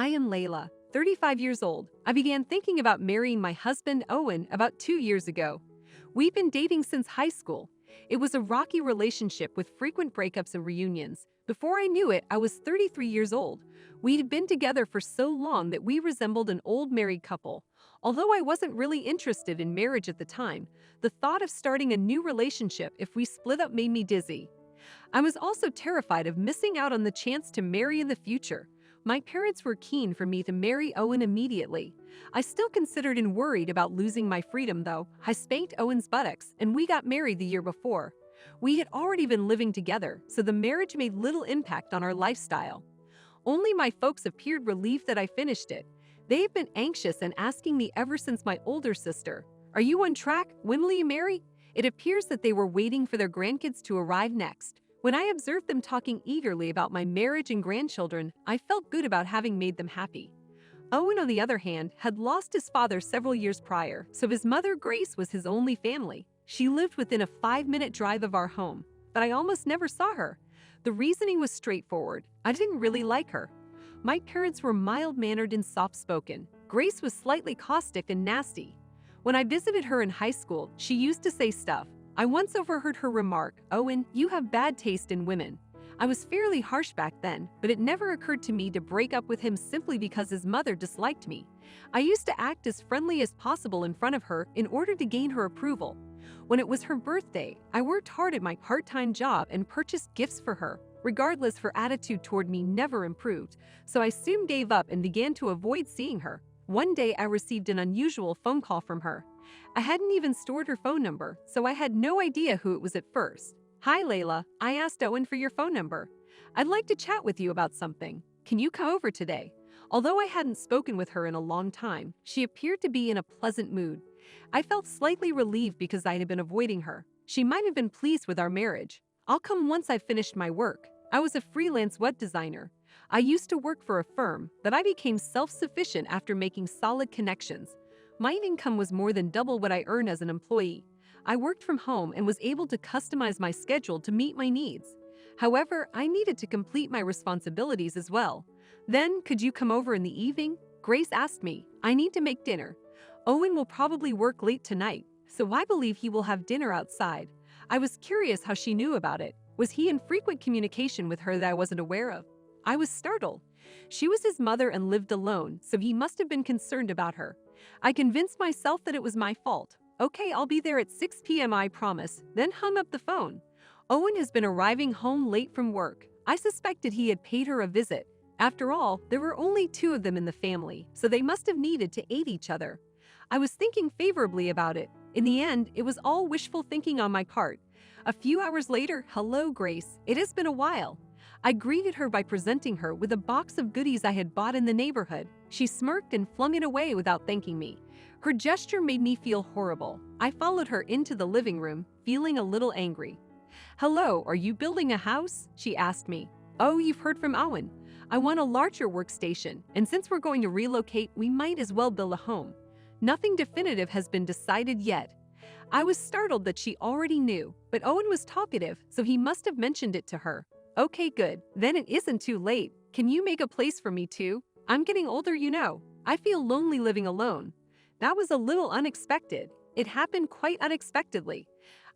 I am Layla, 35 years old. I began thinking about marrying my husband, Owen, about 2 years ago. We've been dating since high school. It was a rocky relationship with frequent breakups and reunions. Before I knew it, I was 33 years old. We had been together for so long that we resembled an old married couple. Although I wasn't really interested in marriage at the time, the thought of starting a new relationship if we split up made me dizzy. I was also terrified of missing out on the chance to marry in the future. My parents were keen for me to marry Owen immediately. I still considered and worried about losing my freedom, though. I spanked Owen's buttocks, and we got married the year before. We had already been living together, so the marriage made little impact on our lifestyle. Only my folks appeared relieved that I finished it. They have been anxious and asking me ever since my older sister, "Are you on track? When will you marry?" It appears that they were waiting for their grandkids to arrive next. When I observed them talking eagerly about my marriage and grandchildren, I felt good about having made them happy. Owen, on the other hand, had lost his father several years prior, so his mother, Grace, was his only family. She lived within a 5-minute drive of our home, but I almost never saw her. The reasoning was straightforward. I didn't really like her. My parents were mild-mannered and soft-spoken. Grace was slightly caustic and nasty. When I visited her in high school, she used to say stuff. I once overheard her remark, "Owen, you have bad taste in women." I was fairly harsh back then, but it never occurred to me to break up with him simply because his mother disliked me. I used to act as friendly as possible in front of her in order to gain her approval. When it was her birthday, I worked hard at my part-time job and purchased gifts for her. Regardless, her attitude toward me never improved, so I soon gave up and began to avoid seeing her. One day, I received an unusual phone call from her. I hadn't even stored her phone number, so I had no idea who it was at first. "Hi, Layla. I asked Owen for your phone number. I'd like to chat with you about something. Can you come over today?" Although I hadn't spoken with her in a long time, she appeared to be in a pleasant mood. I felt slightly relieved because I had been avoiding her. She might have been pleased with our marriage. "I'll come once I've finished my work. I was a freelance web designer. I used to work for a firm, but I became self-sufficient after making solid connections. My income was more than double what I earned as an employee. I worked from home and was able to customize my schedule to meet my needs. However, I needed to complete my responsibilities as well. Then, could you come over in the evening?" Grace asked me. "I need to make dinner. Owen will probably work late tonight, so I believe he will have dinner outside." I was curious how she knew about it. Was he in frequent communication with her that I wasn't aware of? I was startled. She was his mother and lived alone, so he must have been concerned about her. I convinced myself that it was my fault. "Okay, I'll be there at 6 p.m., I promise," then hung up the phone. Owen has been arriving home late from work. I suspected he had paid her a visit. After all, there were only 2 of them in the family, so they must have needed to aid each other. I was thinking favorably about it. In the end, it was all wishful thinking on my part. A few hours later, "Hello, Grace. It has been a while." I greeted her by presenting her with a box of goodies I had bought in the neighborhood. She smirked and flung it away without thanking me. Her gesture made me feel horrible. I followed her into the living room, feeling a little angry. "Hello, are you building a house?" she asked me. "Oh, you've heard from Owen. I want a larger workstation, and since we're going to relocate, we might as well build a home. Nothing definitive has been decided yet." I was startled that she already knew, but Owen was talkative, so he must have mentioned it to her. "Okay, good. Then it isn't too late. Can you make a place for me too? I'm getting older, you know. I feel lonely living alone." That was a little unexpected. It happened quite unexpectedly.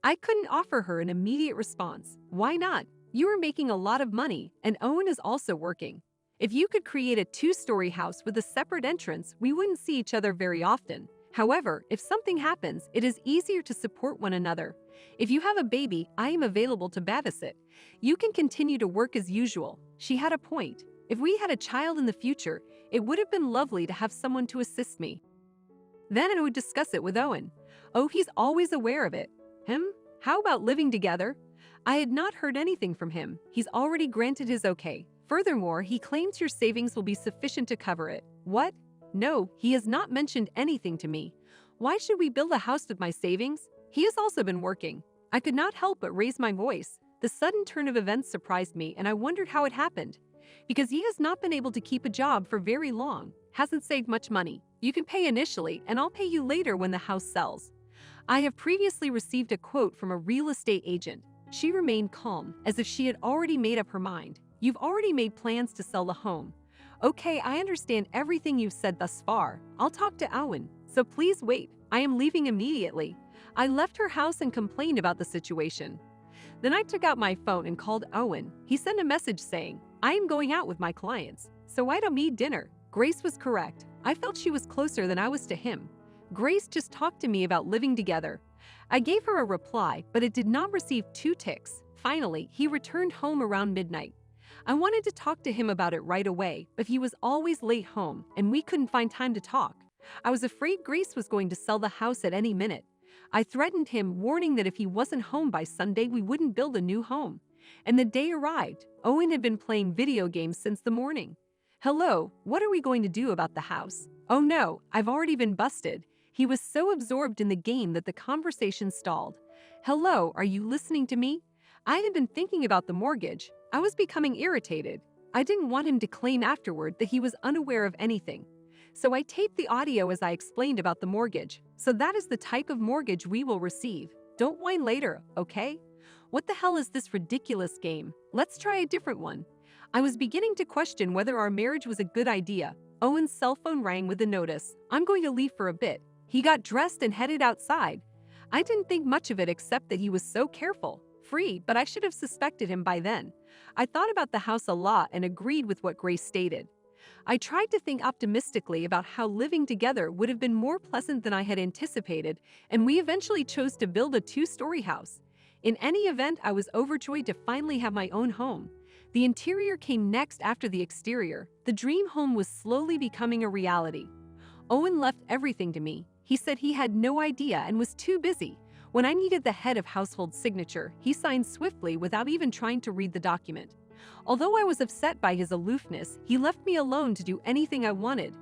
I couldn't offer her an immediate response. Why not? You are making a lot of money, and Owen is also working. If you could create a 2-story house with a separate entrance, we wouldn't see each other very often. However, if something happens, it is easier to support one another. If you have a baby, I am available to babysit. You can continue to work as usual. She had a point. If we had a child in the future, it would have been lovely to have someone to assist me. Then I would discuss it with Owen. Oh, he's always aware of it. How about living together? I had not heard anything from him. He's already granted his okay. Furthermore, he claims your savings will be sufficient to cover it. What? No, he has not mentioned anything to me. Why should we build a house with my savings? He has also been working. I could not help but raise my voice. The sudden turn of events surprised me, and I wondered how it happened. Because he has not been able to keep a job for very long. Hasn't saved much money. You can pay initially, and I'll pay you later when the house sells. I have previously received a quote from a real estate agent. She remained calm, as if she had already made up her mind. You've already made plans to sell the home. Okay, I understand everything you've said thus far. I'll talk to Owen, so please wait. I am leaving immediately. I left her house and complained about the situation. Then I took out my phone and called Owen. He sent a message saying, I am going out with my clients, so I don't need dinner. Grace was correct. I felt she was closer than I was to him. Grace just talked to me about living together. I gave her a reply, but it did not receive 2 ticks. Finally, he returned home around midnight. I wanted to talk to him about it right away, but he was always late home, and we couldn't find time to talk. I was afraid Grace was going to sell the house at any minute. I threatened him, warning that if he wasn't home by Sunday, we wouldn't build a new home. And the day arrived. Owen had been playing video games since the morning. Hello, what are we going to do about the house? Oh no, I've already been busted. He was so absorbed in the game that the conversation stalled. Hello, are you listening to me? I had been thinking about the mortgage. I was becoming irritated. I didn't want him to claim afterward that he was unaware of anything. So I taped the audio as I explained about the mortgage. So that is the type of mortgage we will receive. Don't whine later, okay? What the hell is this ridiculous game? Let's try a different one. I was beginning to question whether our marriage was a good idea. Owen's cell phone rang with a notice. I'm going to leave for a bit. He got dressed and headed outside. I didn't think much of it except that he was so careful. Free, but I should have suspected him by then. I thought about the house a lot and agreed with what Grace stated. I tried to think optimistically about how living together would have been more pleasant than I had anticipated, and we eventually chose to build a 2-story house. In any event, I was overjoyed to finally have my own home. The interior came next after the exterior. The dream home was slowly becoming a reality. Owen left everything to me. He said he had no idea and was too busy. When I needed the head of household signature, he signed swiftly without even trying to read the document. Although I was upset by his aloofness, he left me alone to do anything I wanted.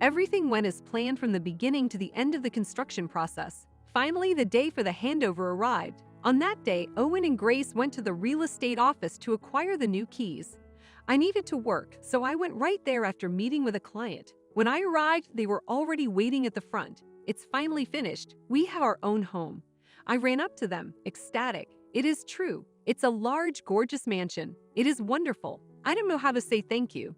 Everything went as planned from the beginning to the end of the construction process. Finally, the day for the handover arrived. On that day, Owen and Grace went to the real estate office to acquire the new keys. I needed to work, so I went right there after meeting with a client. When I arrived, they were already waiting at the front. It's finally finished. We have our own home. I ran up to them, ecstatic. It is true. It's a large, gorgeous mansion. It is wonderful. I don't know how to say thank you.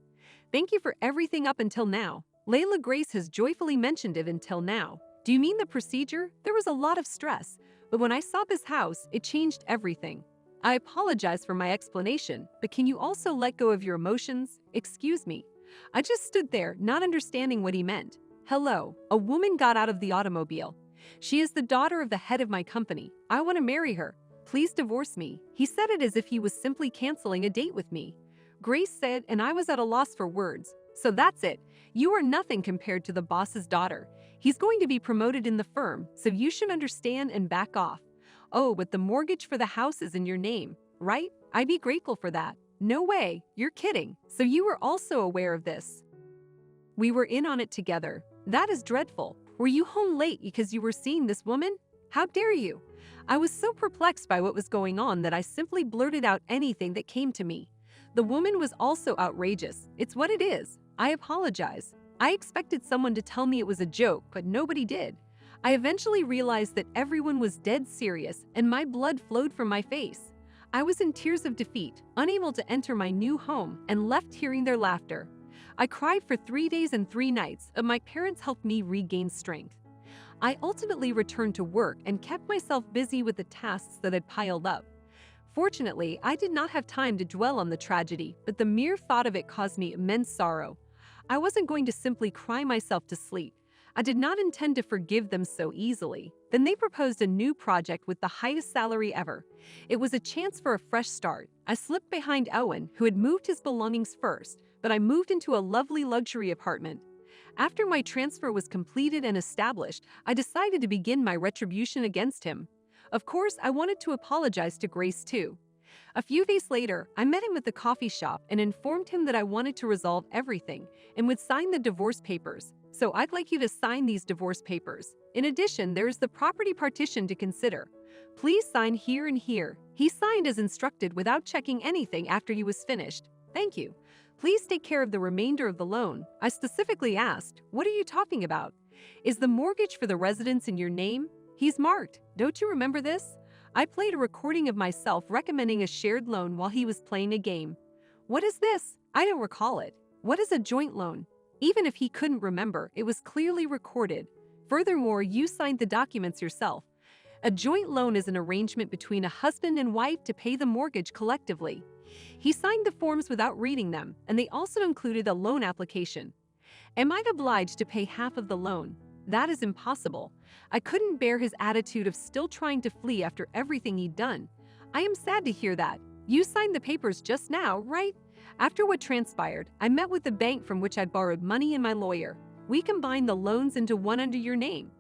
Thank you for everything up until now. Layla Grace has joyfully mentioned it until now. Do you mean the procedure? There was a lot of stress, but when I saw this house, it changed everything. I apologize for my explanation, but can you also let go of your emotions? Excuse me. I just stood there, not understanding what he meant. Hello, a woman got out of the automobile. She is the daughter of the head of my company. I want to marry her. Please divorce me. He said it as if he was simply canceling a date with me. Grace said, and I was at a loss for words. So that's it. You are nothing compared to the boss's daughter. He's going to be promoted in the firm, so you should understand and back off. Oh, but the mortgage for the house is in your name, right? I'd be grateful for that. No way, you're kidding. So you were also aware of this. We were in on it together. That is dreadful. Were you home late because you were seeing this woman? How dare you? I was so perplexed by what was going on that I simply blurted out anything that came to me. The woman was also outrageous. It's what it is. I apologize. I expected someone to tell me it was a joke, but nobody did. I eventually realized that everyone was dead serious, and my blood flowed from my face. I was in tears of defeat, unable to enter my new home, and left hearing their laughter. I cried for 3 days and 3 nights, and my parents helped me regain strength. I ultimately returned to work and kept myself busy with the tasks that had piled up. Fortunately, I did not have time to dwell on the tragedy, but the mere thought of it caused me immense sorrow. I wasn't going to simply cry myself to sleep. I did not intend to forgive them so easily. Then they proposed a new project with the highest salary ever. It was a chance for a fresh start. I slipped behind Owen, who had moved his belongings first, but I moved into a lovely luxury apartment. After my transfer was completed and established, I decided to begin my retribution against him. Of course, I wanted to apologize to Grace too. A few days later, I met him at the coffee shop and informed him that I wanted to resolve everything and would sign the divorce papers. So I'd like you to sign these divorce papers. In addition, there is the property partition to consider. Please sign here and here. He signed as instructed without checking anything after he was finished. Thank you. Please take care of the remainder of the loan. I specifically asked, what are you talking about? Is the mortgage for the residence in your name? He's marked. Don't you remember this? I played a recording of myself recommending a shared loan while he was playing a game. What is this? I don't recall it. What is a joint loan? Even if he couldn't remember, it was clearly recorded. Furthermore, you signed the documents yourself. A joint loan is an arrangement between a husband and wife to pay the mortgage collectively. He signed the forms without reading them, and they also included a loan application. Am I obliged to pay half of the loan? That is impossible. I couldn't bear his attitude of still trying to flee after everything he'd done. I am sad to hear that. You signed the papers just now, right? After what transpired, I met with the bank from which I'd borrowed money and my lawyer. We combined the loans into one under your name.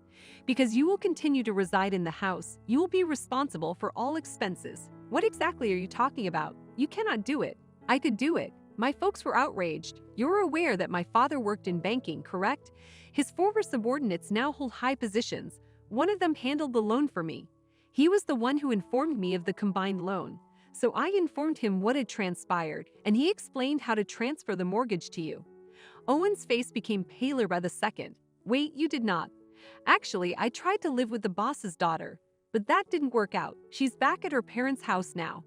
Because you will continue to reside in the house, you will be responsible for all expenses. What exactly are you talking about? You cannot do it. I could do it. My folks were outraged. You're aware that my father worked in banking, correct? His former subordinates now hold high positions. One of them handled the loan for me. He was the one who informed me of the combined loan. So I informed him what had transpired, and he explained how to transfer the mortgage to you. Owen's face became paler by the second. Wait, you did not. Actually, I tried to live with the boss's daughter, but that didn't work out. She's back at her parents' house now.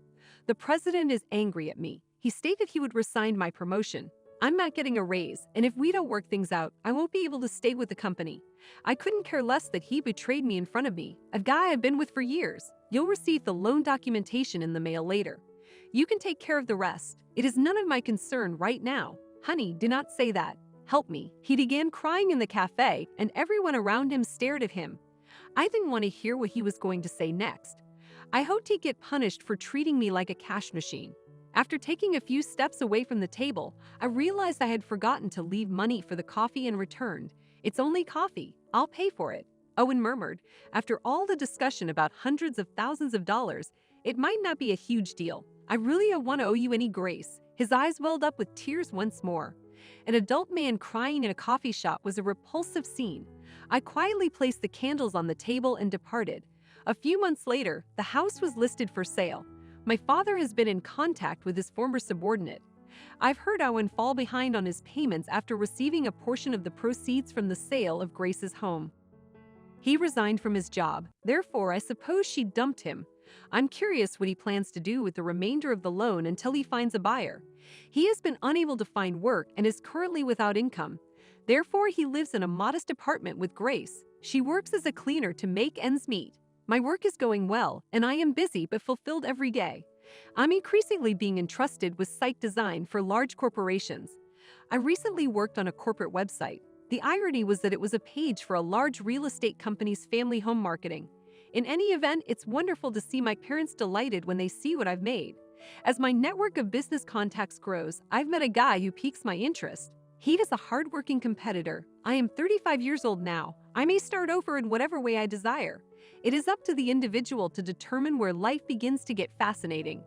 The president is angry at me. He stated he would resign my promotion. I'm not getting a raise, and if we don't work things out, I won't be able to stay with the company. I couldn't care less that he betrayed me in front of me, a guy I've been with for years. You'll receive the loan documentation in the mail later. You can take care of the rest. It is none of my concern right now. Honey, do not say that. Help me. He began crying in the cafe, and everyone around him stared at him. I didn't want to hear what he was going to say next. I hoped he'd get punished for treating me like a cash machine. After taking a few steps away from the table, I realized I had forgotten to leave money for the coffee and returned. It's only coffee. I'll pay for it. Owen murmured. After all the discussion about hundreds of thousands of dollars, it might not be a huge deal. I really don't want to owe you any grace. His eyes welled up with tears once more. An adult man crying in a coffee shop was a repulsive scene. I quietly placed the candles on the table and departed. A few months later, the house was listed for sale. My father has been in contact with his former subordinate. I've heard Owen fall behind on his payments after receiving a portion of the proceeds from the sale of Grace's home. He resigned from his job, therefore I suppose she dumped him. I'm curious what he plans to do with the remainder of the loan until he finds a buyer. He has been unable to find work and is currently without income. Therefore, he lives in a modest apartment with Grace. She works as a cleaner to make ends meet. My work is going well, and I am busy but fulfilled every day. I'm increasingly being entrusted with site design for large corporations. I recently worked on a corporate website. The irony was that it was a page for a large real estate company's family home marketing. In any event, it's wonderful to see my parents delighted when they see what I've made. As my network of business contacts grows, I've met a guy who piques my interest. He is a hardworking competitor. I am 35 years old now. I may start over in whatever way I desire. It is up to the individual to determine where life begins to get fascinating.